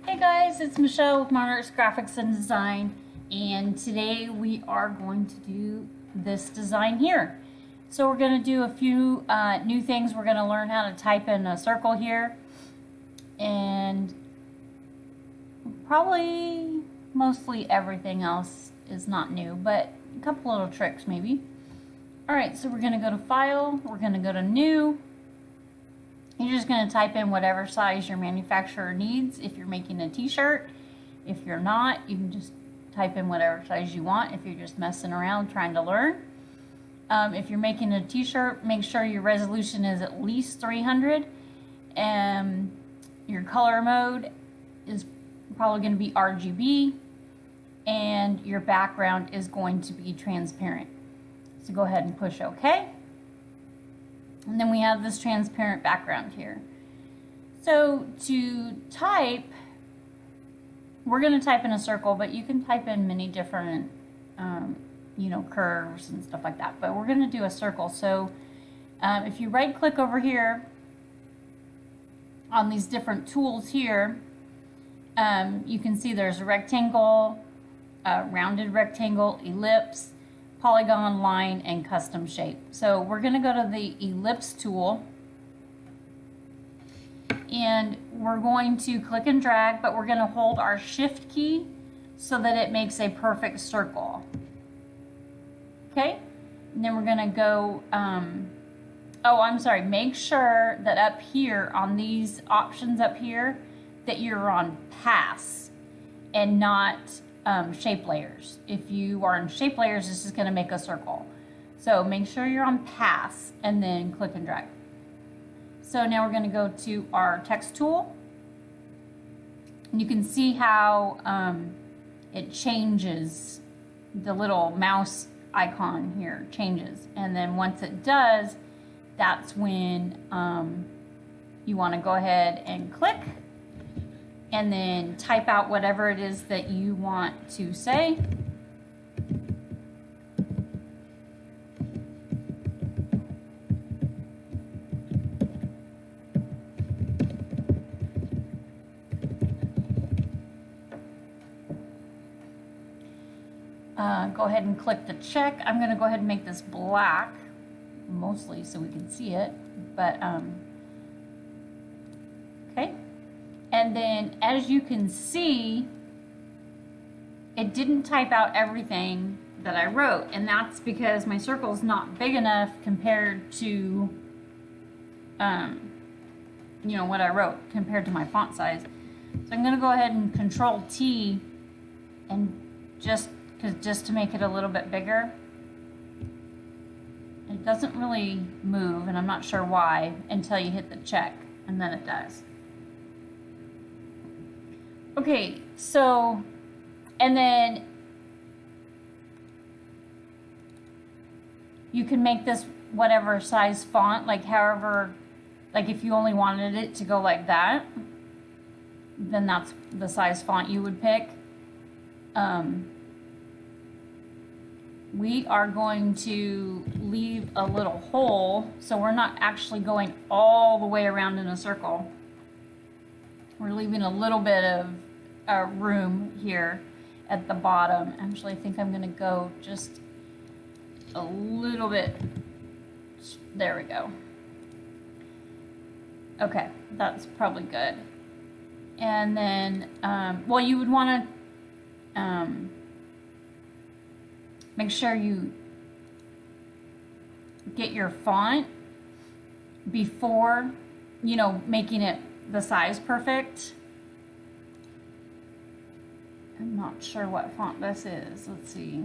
Hey guys, it's Michelle with Modern Arts Graphics and Design, and today we are going to do this design here. So we're going to do a few new things. We're going to learn how to type in a circle here, and probably mostly everything else is not new, but a couple little tricks maybe. Alright, so we're going to go to File, we're going to go to New. You're just going to type in whatever size your manufacturer needs if you're making a t-shirt. If you're not, you can just type in whatever size you want if you're just messing around trying to learn. If you're making a t-shirt, make sure your resolution is at least 300. And your color mode is probably going to be RGB. And your background is going to be transparent. So go ahead and push OK. And then we have this transparent background here. So to type, we're going to type in a circle, but you can type in many different, curves and stuff like that. But we're going to do a circle. So if you right click over here on these different tools here, you can see there's a rectangle, a rounded rectangle, ellipse, polygon, line, and custom shape. So we're going to go to the Ellipse Tool, and we're going to click and drag, but we're going to hold our Shift key so that it makes a perfect circle. Okay, and then we're going to go, make sure that up here on these options up here that you're on Pass and not shape layers. If you are in shape layers, this is going to make a circle. So make sure you're on Pass and then click and drag. So now we're going to go to our text tool. And you can see how it changes. The little mouse icon here changes. And then once it does, that's when you want to go ahead and click and then type out whatever it is that you want to say. Go ahead and click the check. I'm going to go ahead and make this black, mostly so we can see it, but okay. And then, as you can see, it didn't type out everything that I wrote. And that's because my circle is not big enough compared to, what I wrote compared to my font size. So I'm going to go ahead and Control T and just to make it a little bit bigger. It doesn't really move, and I'm not sure why until you hit the check, and then it does. Okay, so, and then you can make this whatever size font, like however, like if you only wanted it to go like that, then that's the size font you would pick. We are going to leave a little hole, so we're not actually going all the way around in a circle. We're leaving a little bit of room here at the bottom. Actually, I think I'm going to go just a little bit. There we go. Okay, that's probably good. And then, you would want to make sure you get your font before, making it the size perfect. I'm not sure what font this is. Let's see.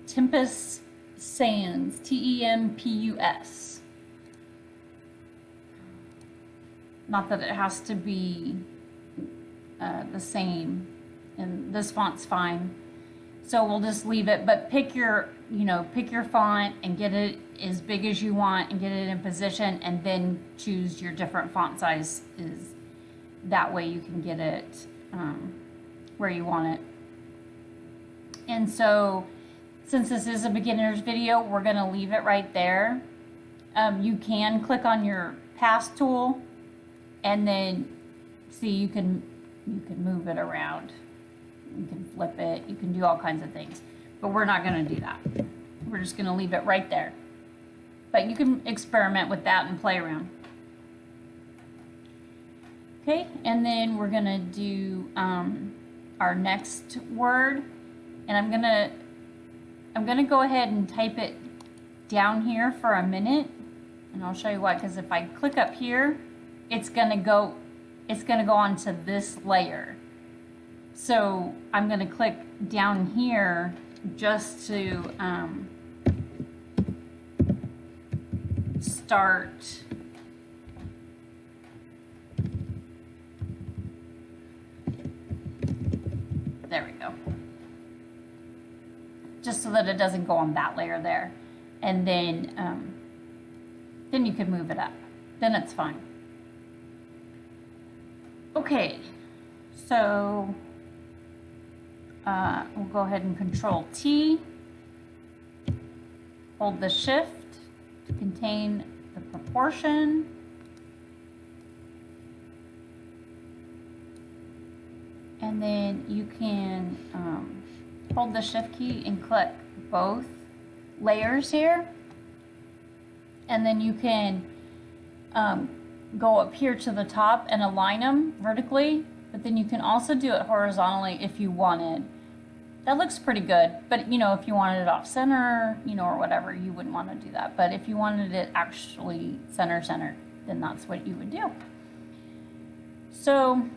Tempus Sans, Tempus. Not that it has to be the same, and this font's fine. So we'll just leave it, but pick your font and get it as big as you want and get it in position, and then choose your different font sizes. That way you can get it where you want it. And so, since this is a beginner's video, we're going to leave it right there. You can click on your Pass tool And then see, you can move it around. You can flip it. You can do all kinds of things. But we're not going to do that. We're just going to leave it right there. But you can experiment with that and play around. Okay, and then we're going to do our next word. And I'm going to go ahead and type it down here for a minute. And I'll show you why, because if I click up here, it's going to go onto this layer. So I'm going to click down here just to start there we go. Just so that it doesn't go on that layer there. And then you can move it up. Then it's fine. Okay, so we'll go ahead and Control T. Hold the Shift to contain the proportion. And then you can hold the Shift key and click both layers here. And then you can go up here to the top and align them vertically, but then you can also do it horizontally if you wanted. That looks pretty good, but you know, if you wanted it off center, you know, or whatever, you wouldn't want to do that. But if you wanted it actually center, then that's what you would do. So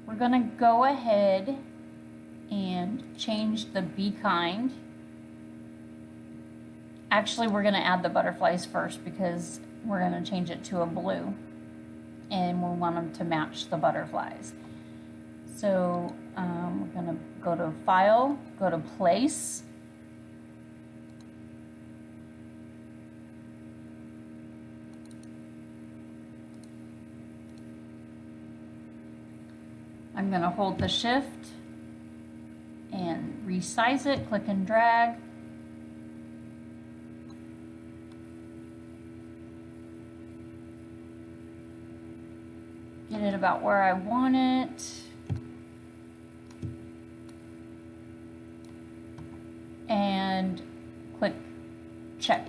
we're gonna go ahead and change the be kind. Actually, we're going to add the butterflies first because we're going to change it to a blue. And we want them to match the butterflies. So we're going to go to File, go to Place. I'm going to hold the Shift and resize it, click and drag. Get it about where I want it. And click check.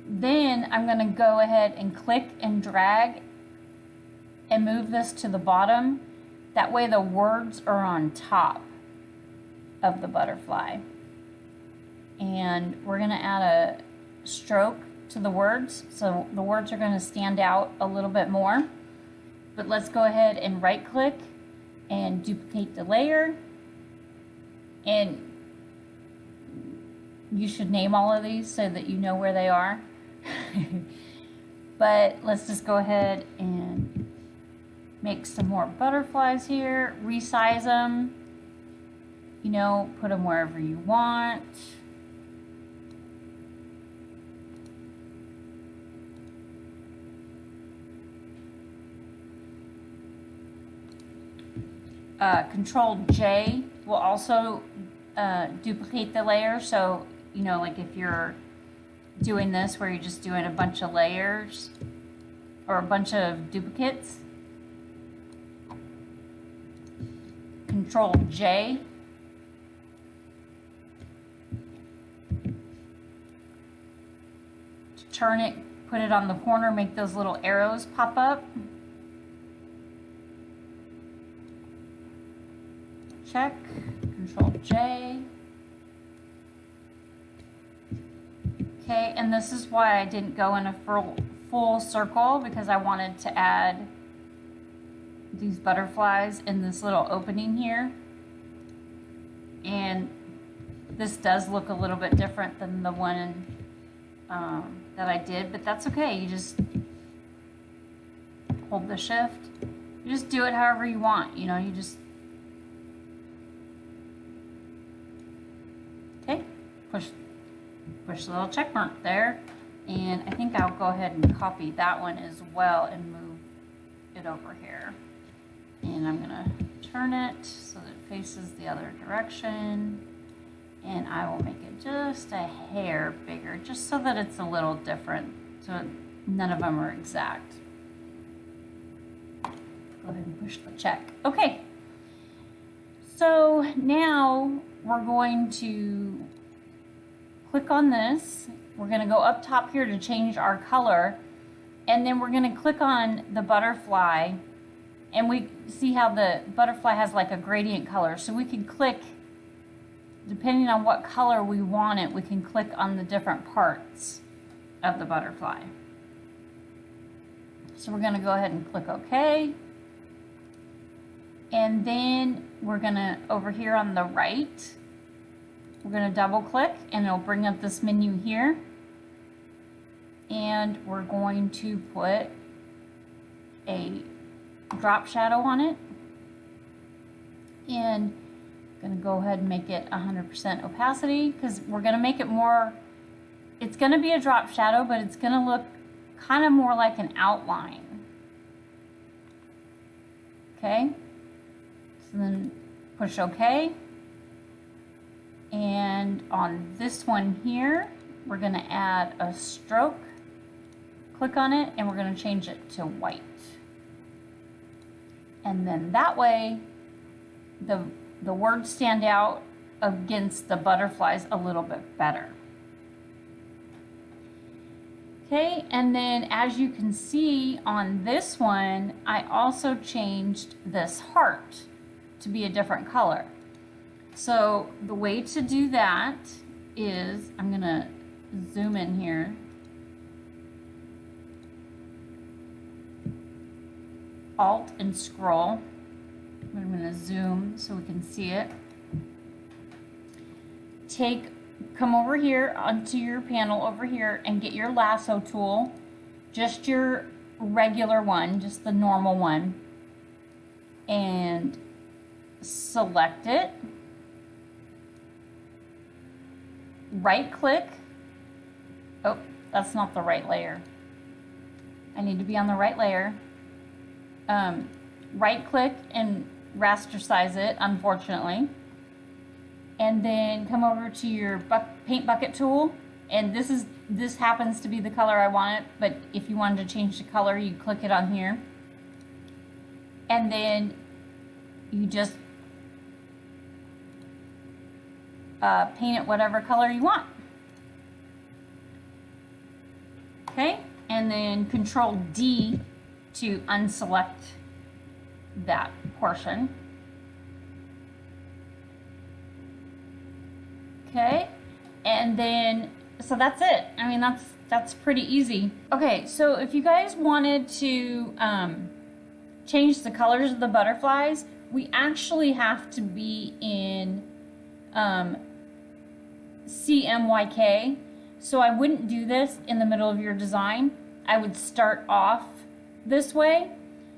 Then I'm going to go ahead and click and drag and move this to the bottom. That way the words are on top of the butterfly. And we're going to add a stroke to the words, so the words are going to stand out a little bit more. But let's go ahead and right click and duplicate the layer, and you should name all of these so that you know where they are. But let's just go ahead and make some more butterflies here, resize them, you know, put them wherever you want. Control J will also duplicate the layer. So, you know, like if you're doing this where you're just doing a bunch of layers or a bunch of duplicates, Control J. To turn it, put it on the corner, make those little arrows pop up. Check, Control J. Okay, and this is why I didn't go in a full circle, because I wanted to add these butterflies in this little opening here. And this does look a little bit different than the one that I did, but that's okay. You just hold the Shift. You just do it however you want, you know, you just push the little check mark there, and I think I'll go ahead and copy that one as well and move it over here. And I'm gonna turn it so that it faces the other direction, And I will make it just a hair bigger, just so that it's a little different, so none of them are exact. Go ahead and push the check. Okay, so now we're going to click on this. We're going to go up top here to change our color, and then we're going to click on the butterfly, and we see how the butterfly has like a gradient color, so we can click, depending on what color we want it, we can click on the different parts of the butterfly. So we're going to go ahead and click OK. And then we're going to, over here on the right, we're going to double click and it'll bring up this menu here. And we're going to put a drop shadow on it. And going to go ahead and make it 100% opacity, because we're going to make it more, it's going to be a drop shadow, but it's going to look kind of more like an outline. Okay, so then push OK. And on this one here, we're going to add a stroke. Click on it and we're going to change it to white. And then that way the words stand out against the butterflies a little bit better. Okay, and then as you can see on this one, I also changed this heart to be a different color. So the way to do that is, I'm gonna zoom in here. Alt and scroll. I'm going to zoom so we can see it. Come over here onto your panel over here and get your lasso tool, just your regular one, just the normal one, and select it. Right click. Oh, that's not the right layer. I need to be on the right layer. Right click and raster size it, unfortunately. And then come over to your paint bucket tool, and this happens to be the color I want it, but if you wanted to change the color, you click it on here. And then you just paint it whatever color you want. Okay, and then Control D to unselect that portion. Okay, and then, so that's it. I mean, that's pretty easy. Okay, so if you guys wanted to change the colors of the butterflies, we actually have to be in CMYK. So I wouldn't do this in the middle of your design. I would start off this way.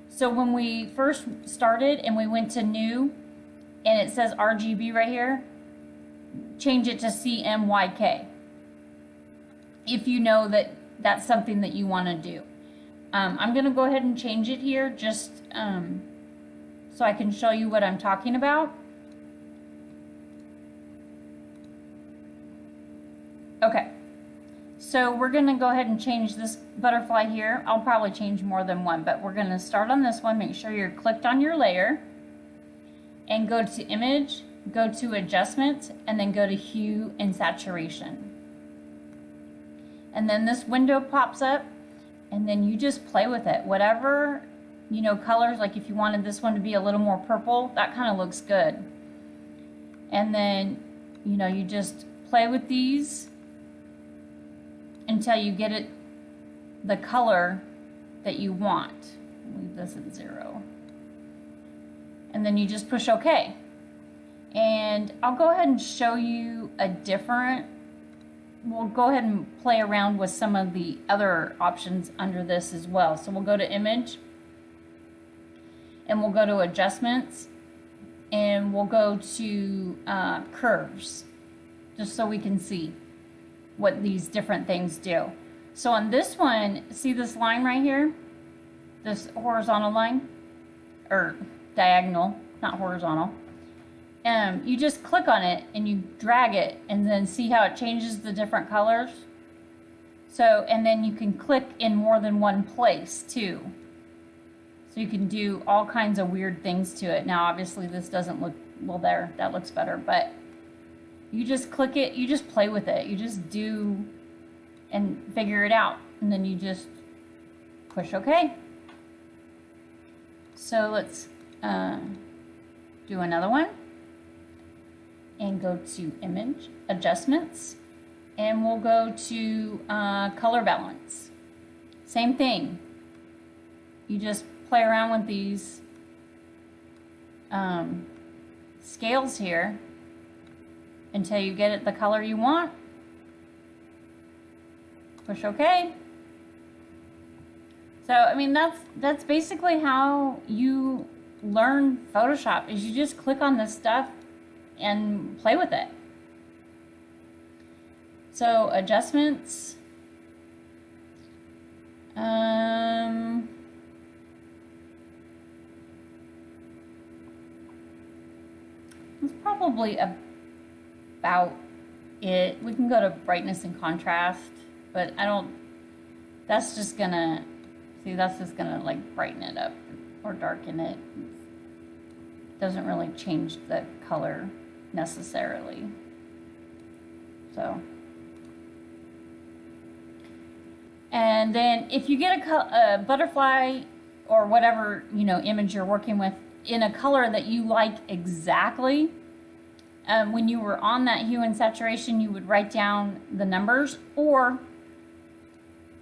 So when we first started and we went to new and it says RGB right here, change it to CMYK if you know that that's something that you want to do. I'm going to go ahead and change it here just so I can show you what I'm talking about. Okay, so we're going to go ahead and change this butterfly here. I'll probably change more than one, but we're going to start on this one. Make sure you're clicked on your layer and go to Image, go to Adjustments, and then go to Hue and Saturation. And then this window pops up, and then you just play with it. Whatever, you know, colors, like if you wanted this one to be a little more purple, that kind of looks good. And then, you know, you just play with these until you get it the color that you want. Leave this at 0. And then you just push OK. And I'll go ahead and show you a different, we'll go ahead and play around with some of the other options under this as well. So we'll go to Image, and we'll go to Adjustments, and we'll go to Curves, just so we can see what these different things do. So on this one, see this line right here? This horizontal line, or diagonal, not horizontal. you just click on it and you drag it and then see how it changes the different colors. So, and then you can click in more than one place too. So you can do all kinds of weird things to it. Now, obviously this doesn't look, well there, that looks better, but you just click it, you just play with it. You just do and figure it out. And then you just push OK. So let's do another one. And go to Image, Adjustments. And we'll go to Color Balance. Same thing. You just play around with these scales here until you get it the color you want. Push OK. So, I mean, that's basically how you learn Photoshop, is you just click on this stuff and play with it. So, adjustments. That's probably about it. We can go to brightness and contrast, but I don't, that's just gonna, see, that's just gonna like brighten it up or darken it. Doesn't really change the color necessarily. So, and then if you get a butterfly or whatever, you know, image you're working with in a color that you like exactly, when you were on that hue and saturation, you would write down the numbers, or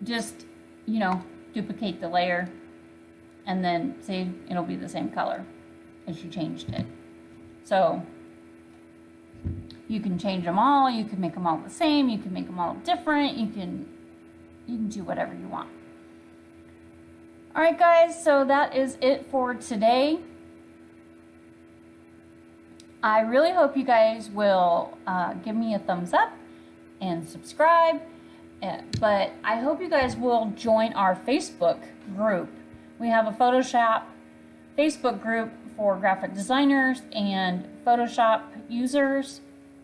just, you know, duplicate the layer and then see, it'll be the same color as you changed it. So you can change them all, you can make them all the same, you can make them all different, you can do whatever you want. All right, guys, so that is it for today. I really hope you guys will give me a thumbs up and subscribe, but I hope you guys will join our Facebook group. We have a Photoshop Facebook group for graphic designers and Photoshop users.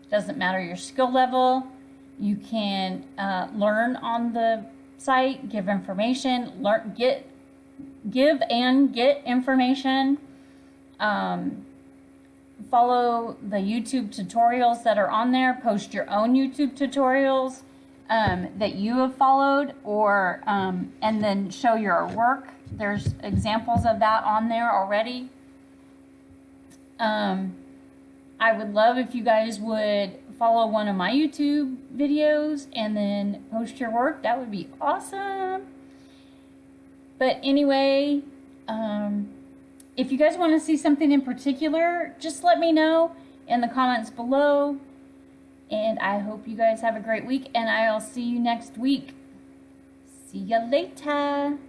Doesn't matter your skill level. You can learn on the site, give information, give and get information. Follow the YouTube tutorials that are on there. Post your own YouTube tutorials that you have followed, or and then show your work. There's examples of that on there already. I would love if you guys would follow one of my YouTube videos and then post your work. That would be awesome. But anyway, if you guys want to see something in particular, just let me know in the comments below. And I hope you guys have a great week, and I'll see you next week. See ya later.